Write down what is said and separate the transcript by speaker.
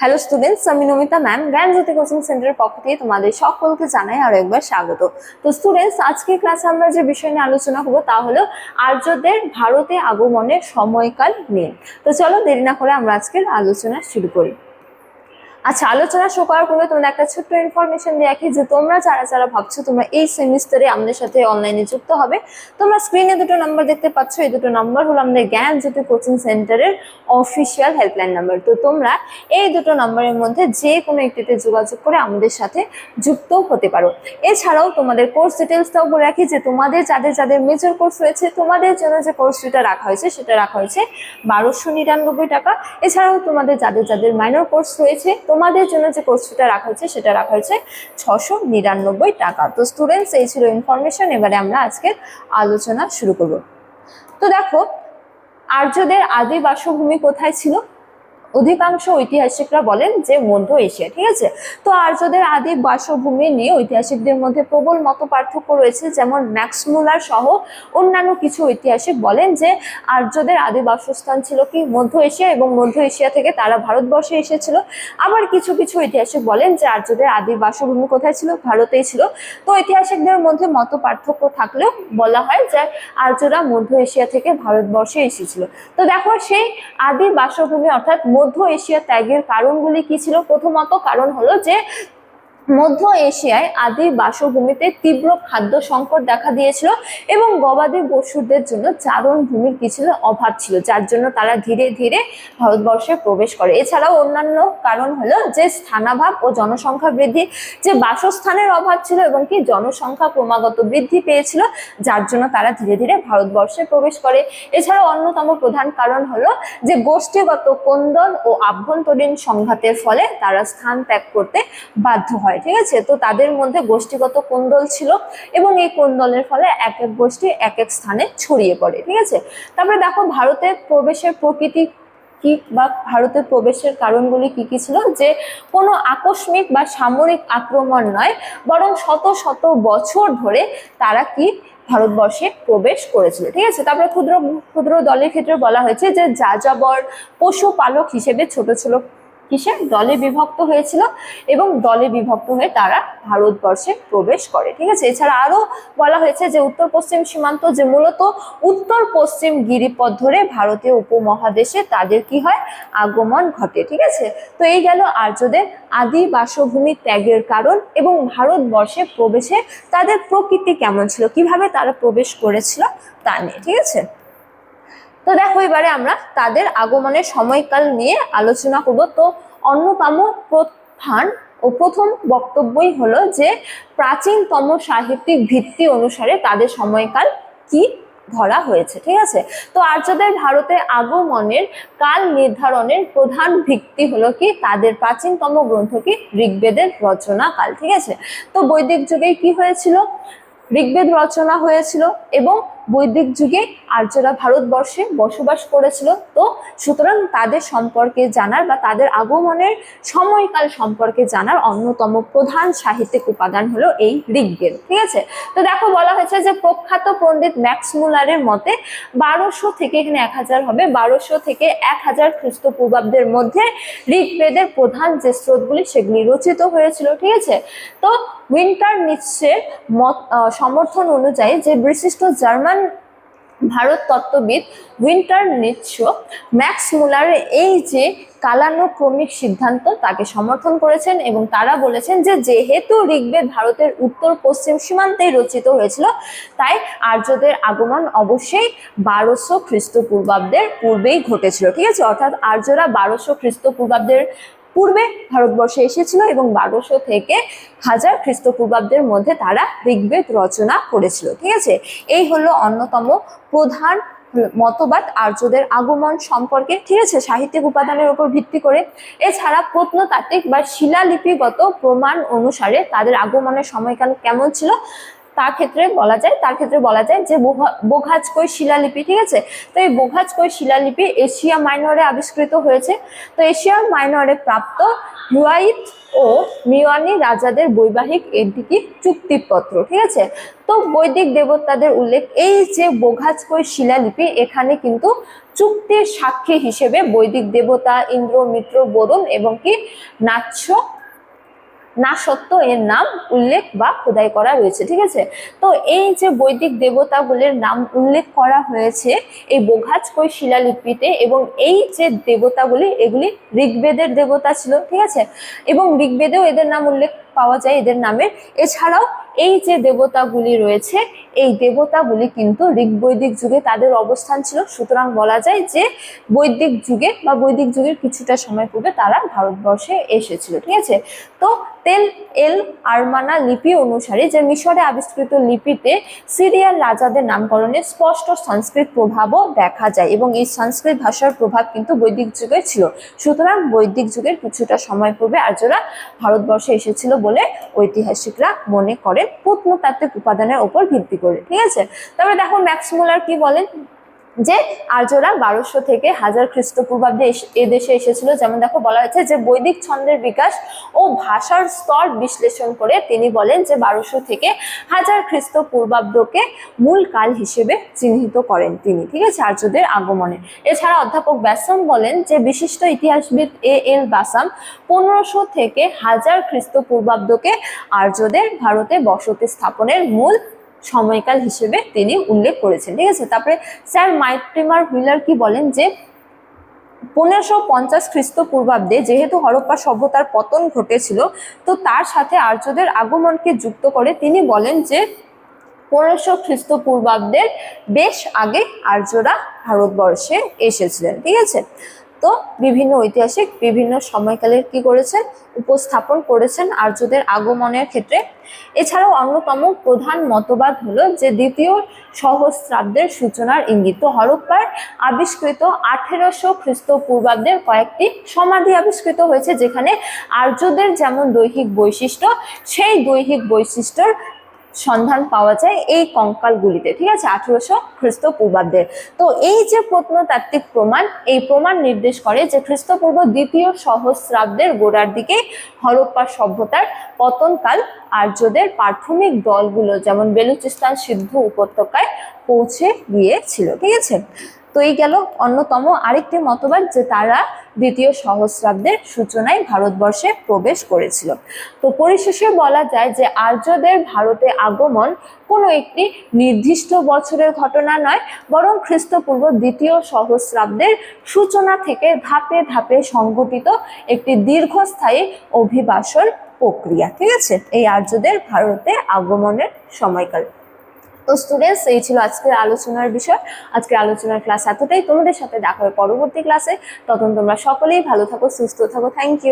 Speaker 1: Hello students, আমি Namita ma'am জ্ঞানজ্যোতি coaching সেন্টারের পক্ষ থেকে তোমাদের সকলকে জানাই আরো একবার স্বাগত। তো স্টুডেন্টস, আজকের ক্লাসে আমরা যে বিষয় নিয়ে আলোচনা করবো তা হলো আর্যদের ভারতে আগমনের সময়কাল নিয়ে। তো চলো দেরি না করে আমরা আজকের আলোচনা শুরু করি। আচ্ছা, আলোচনা শুরু করার পূর্বে তোমাদের একটা ছোট্ট ইনফরমেশন দিয়ে রাখি যে তোমরা যারা যারা ভাবছো তোমরা এই সেমিস্টারে আমাদের সাথে অনলাইনে যুক্ত হবে, তোমরা স্ক্রিনে দুটো নাম্বার দেখতে পাচ্ছ। এই দুটো নাম্বার হলো আমাদের জ্ঞানজ্যোতি কোচিং সেন্টারের অফিসিয়াল হেল্পলাইন নাম্বার। তো তোমরা এই দুটো নাম্বারের মধ্যে যে কোনো একটিতে যোগাযোগ করে আমাদের সাথে যুক্ত হতে পারো। এছাড়াও তোমাদের কোর্স ডিটেলসটাও বলে রাখি যে তোমাদের যাদের যাদের মেজর কোর্স রয়েছে তোমাদের জন্য যে কোর্স ফিটা রাখা হয়েছে সেটা রাখা হয়েছে 1299 টাকা। এছাড়াও তোমাদের যাদের যাদের মাইনর কোর্স রয়েছে তোমাদের জন্য যে কোর্স ফিটা রাখা হয়েছে সেটা রাখা হয়েছে 699 টাকা। তো স্টুডেন্টস, এই ছিল ইনফরমেশন। এবারে আমরা আজকের আলোচনা শুরু করব। তো দেখো, আর্যদের আদি বাসভূমি কোথায় ছিল? অধিকাংশ ঐতিহাসিকরা বলেন যে মধ্য এশিয়া। ঠিক আছে, তো আর্যদের আদি বাসভূমি নিয়ে ঐতিহাসিকদের মধ্যে প্রবল মত পার্থক্য রয়েছে। যেমন ম্যাক্স মুলার সহ অন্যান্য কিছু ঐতিহাসিক বলেন যে আর্যদের আদি বাসস্থান ছিল কি মধ্য এশিয়া এবং মধ্য এশিয়া থেকে তারা ভারতবর্ষে এসেছিল। আবার কিছু কিছু ঐতিহাসিক বলেন যে আর্যদের আদি বাসভূমি কোথায় ছিল? ভারতেই ছিল। তো ঐতিহাসিকদের মধ্যে মত পার্থক্য থাকলেও বলা হয় যে আর্যরা মধ্য এশিয়া থেকে ভারতবর্ষে এসেছিল। তো দেখো, সেই আদি বাসভূমি অর্থাৎ মধ্য এশিয়া ত্যাগের কারণগুলি কি ছিল? প্রথমত কারণ হলো যে মধ্য এশিয়ায় আদি বাসভূমিতে তীব্র খাদ্য সংকট দেখা দিয়েছিল এবং গবাদি পশুদের জন্য চারণ ভূমির কিছু অভাব ছিল, যার জন্য তারা ধীরে ধীরে ভারতবর্ষে প্রবেশ করে। এছাড়াও অন্যান্য কারণ হলো যে স্থানাভাব ও জনসংখ্যা বৃদ্ধি, যে বাসস্থানের অভাব ছিল এবং কি জনসংখ্যা ক্রমাগত বৃদ্ধি পেয়েছিল, যার জন্য তারা ধীরে ধীরে ভারতবর্ষে প্রবেশ করে। এছাড়াও অন্যতম প্রধান কারণ হলো যে গোষ্ঠীগত কোন্দল ও আভ্যন্তরীণ সংঘাতের ফলে তারা স্থান ত্যাগ করতে বাধ্য হয়। ঠিক আছে, তো তাদের মধ্যে গোষ্ঠীগত কোন্দল ছিল এবং এই কোন্দলের ফলে এক এক গোষ্ঠী এক এক স্থানে ছড়িয়ে পড়ে। ঠিক আছে, তারপরে দেখো ভারতে প্রবেশের প্রকৃতি কি বা ভারতের প্রবেশের কারণগুলি কি কি ছিল? যে কোনো আকস্মিক বা সামরিক আক্রমণ নয়, বরং শত শত বছর ধরে তারা কি ভারতবর্ষে প্রবেশ করেছিল। ঠিক আছে, তারপরে ক্ষুদ্র ক্ষুদ্র দলের ক্ষেত্রে বলা হয়েছে যে যাযাবর পশুপালক হিসেবে ছোট ছোট কিসে দলে বিভক্ত হয়েছিল এবং দলে বিভক্ত হয়ে তারা ভারতবর্ষে প্রবেশ করে। ঠিক আছে, এছাড়া আরো বলা হয়েছে যে উত্তর পশ্চিম সীমান্ত, যে মূলত উত্তর পশ্চিম গিরিপথ ধরে ভারতীয় উপমহাদেশে তাদের কি হয়? আগমন ঘটে। ঠিক আছে, তো এই গেল আর্যদের আদি বাসভূমি ত্যাগের কারণ এবং ভারতবর্ষে প্রবেশে তাদের প্রকৃতি কেমন ছিল, কিভাবে তারা প্রবেশ করেছিল তা নিয়ে। ঠিক আছে, তো দেখো এবারে আমরা তাদের আগমনের সময়কাল নিয়ে আলোচনা করব। তো অন্যতম প্রধান ও প্রথম বক্তব্যই হলো যে প্রাচীনতম সাহিত্যিক ভিত্তি অনুসারে তাদের সময়কাল কি ধরা হয়েছে। ঠিক আছে, তো আর্যদের ভারতে আগমনের কাল নির্ধারণের প্রধান ভিত্তি হলো কি তাদের প্রাচীনতম গ্রন্থ কি ঋগ্বেদের রচনা কাল। ঠিক আছে, তো বৈদিক যুগে কি হয়েছিল? ঋগ্বেদ রচনা হয়েছিল এবং বৈদিক যুগে আর্যরা ভারতবর্ষে বসবাস করেছিল। তো সুতরাং তাদের সম্পর্কে জানার বা তাদের আগমনের সময়কাল সম্পর্কে জানার অন্যতম প্রধান সাহিত্যিক উপাদান হলো এই ঋগ্বেদ। ঠিক আছে, তো দেখো বলা হয়েছে যে প্রখ্যাত পণ্ডিত ম্যাক্স মুলারের মতে 1200 থেকে, এখানে 1000 হবে, 1200 থেকে 1000 খ্রিস্টপূর্বাব্দের মধ্যে ঋগ্বেদের প্রধান যে স্রোতগুলি সেগুলি রচিত হয়েছিল। ঠিক আছে, তো উইন্টার নিটসের সমর্থন অনুযায়ী যে বিশিষ্ট জার্মান ভারত তত্ত্ববিদ উইন্টার নিটশো ম্যাক্স মুলারের এই যে কালানুক্রমিক সিদ্ধান্ত তাকে সমর্থন করেছেন এবং তারা বলেছেন যে যেহেতু ঋগ্বেদ ভারতের উত্তর পশ্চিম সীমান্তেই রচিত হয়েছিল, তাই আর্যদের আগমন অবশ্যই 1200 খ্রিস্টপূর্বাব্দের পূর্বেই ঘটেছিল। ঠিক আছে, অর্থাৎ আর্যরা 1200 খ্রিস্টপূর্বাব্দের পূর্বে ভারতবর্ষে এসেছিল এবং 1200 থেকে 1000 খ্রিস্টপূর্বাব্দের মধ্যে তারা ঋগ্বেদ রচনা করেছিল। ঠিক আছে, এই হলো অন্যতম প্রধান মতবাদ আর্যদের আগমন সম্পর্কে। ঠিক আছে, সাহিত্যিক উপাদানের উপর ভিত্তি করে। এছাড়া প্রত্নতাত্ত্বিক বা শিলালিপিগত প্রমাণ অনুসারে তাদের আগমনের সময়কাল কেমন ছিল তার ক্ষেত্রে বলা যায় যে বোঘাজকই শিলালিপি। ঠিক আছে, তো এই বোঘাজকই শিলালিপি এশিয়া মাইনরে আবিষ্কৃত হয়েছে। তো এশিয়া মাইনরে প্রাপ্ত হুয়াইত ও মিওয়ানি রাজাদের বৈবাহিক এদিকে চুক্তিপত্র। ঠিক আছে, তো বৈদিক দেবতাদের উল্লেখ, এই যে বোঘাজকই শিলালিপি এখানে কিন্তু চুক্তির সাক্ষী হিসেবে বৈদিক দেবতা ইন্দ্র, মিত্র, বরুণ এবং কি নাচ্য না সত্য এর নাম উল্লেখ বা খোদাই করা রয়েছে। ঠিক আছে, তো এই যে বৈদিক দেবতাগুলির নাম উল্লেখ করা হয়েছে এই বোঘাজকই শিলালিপিতে, এবং এই যে দেবতাগুলি এগুলি ঋগ্বেদের দেবতা ছিল। ঠিক আছে, এবং ঋগ্বেদেও এদের নাম উল্লেখ পাওয়া যায় এদের নামের। এছাড়াও এই যে দেবতাগুলি রয়েছে এই দেবতাগুলি কিন্তু ঋগ্বৈদিক যুগে তাদের অবস্থান ছিল। সুতরাং বলা যায় যে বৈদিক যুগে বা বৈদিক যুগের কিছুটা সময় পূর্বে তারা ভারতবর্ষে এসেছিল। ঠিক আছে, তো তেল এল আরমানা লিপি অনুসারে যে মিশরে আবিষ্কৃত লিপিতে সিরিয়ার রাজাদের নামকরণে স্পষ্ট সংস্কৃত প্রভাবও দেখা যায়, এবং এই সংস্কৃত ভাষার প্রভাব কিন্তু বৈদিক যুগে ছিল। সুতরাং বৈদিক যুগের কিছুটা সময় পূর্বে আর্যরা ভারতবর্ষে এসেছিল বলে ঐতিহাসিকরা মনে করেন প্রত্নতাত্ত্বিক উপাদানের উপর ভিত্তি করে। ঠিক আছে, তারপরে দেখো ম্যাক্স মুলার কি বলেন যে আর্যরা 1200 থেকে 1000 খ্রিস্টপূর্বাব্দে এদেশে এসেছিল। যেমন দেখো বলা হয়েছে যে বৈদিক ছন্দের বিকাশ ও ভাষার স্তর বিশ্লেষণ করে তিনি বলেন যে 1200 থেকে 1000 খ্রিস্টপূর্বাব্দকে মূল কাল হিসেবে চিহ্নিত করেন তিনি। ঠিক আছে, আর্যদের আগমনে। এছাড়া অধ্যাপক ব্যাসাম বলেন যে বিশিষ্ট ইতিহাসবিদ এল বাসাম 1500 থেকে 1000 খ্রিস্টপূর্বাব্দকে আর্যদের ভারতে বসতি স্থাপনের মূল সময়কাল হিসেবে তিনি উল্লেখ করেছেন। ঠিক আছে, তারপরে স্যার মার্টিমার হুইলার কি বলেন যে 1550 খ্রিস্টপূর্বাব্দে যেহেতু হরপ্পা সভ্যতার পতন ঘটেছিল, তো তার সাথে আর্যদের আগমনকে যুক্ত করে তিনি বলেন যে 1500 খ্রিস্টপূর্বাব্দের বেশ আগে আর্যরা ভারতবর্ষে এসেছিলেন। ঠিক আছে, তো বিভিন্ন ঐতিহাসিক বিভিন্ন সময়কালের কি করেছেন উপস্থাপন করেছেন আর্যদের আগমনের ক্ষেত্রে। এছাড়াও অন্যতম প্রধান মতবাদ হলো যে দ্বিতীয় সহস্রাব্দের সূচনার ইঙ্গিত। তো হরপ্পার আবিষ্কৃত 1800 খ্রিস্টপূর্বাব্দের কয়েকটি সমাধি আবিষ্কৃত হয়েছে যেখানে আর্যদের যেমন দৈহিক বৈশিষ্ট্য সেই দৈহিক বৈশিষ্ট্যর সন্ধান পাওয়া যায় এই কঙ্কালগুলিতে। ঠিক আছে, 1800 খ্রিস্টপূর্বাব্দের। তো এই যে প্রত্নতাত্ত্বিক প্রমাণ, এই প্রমাণ নির্দেশ করে যে খ্রিস্টপূর্ব দ্বিতীয় সহস্রাব্দের গোড়ার দিকে হরপ্পা সভ্যতার পতনকাল আর্যদের প্রাথমিক দলগুলো যেমন বেলুচিস্তান সিন্ধু উপত্যকায় পৌঁছে গিয়েছিল। ঠিক আছে, তো এই গেল অন্যতম আরেকটি মতবাদ যে তারা দ্বিতীয় সহস্রাব্দের সূচনায় ভারতবর্ষে প্রবেশ করেছিল। তো পরিশেষে বলা যায় যে আর্যদের ভারতে আগমন কোনো একটি নির্দিষ্ট বছরের ঘটনা নয়, বরং খ্রিস্টপূর্ব দ্বিতীয় সহস্রাব্দের সূচনা থেকে ধাপে ধাপে সংঘটিত একটি দীর্ঘস্থায়ী অভিবাসন প্রক্রিয়া। ঠিক আছে, এই আর্যদের ভারতে আগমনের সময়কাল। তো স্টুডেন্টস, এই ছিল আজকের আলোচনার বিষয়। আজকের আলোচনার ক্লাস এতটাই। তোমাদের সাথে দেখা হবে পরবর্তী ক্লাসে। তখন তোমরা সকলেই ভালো থাকো, সুস্থ থাকো। Thank you.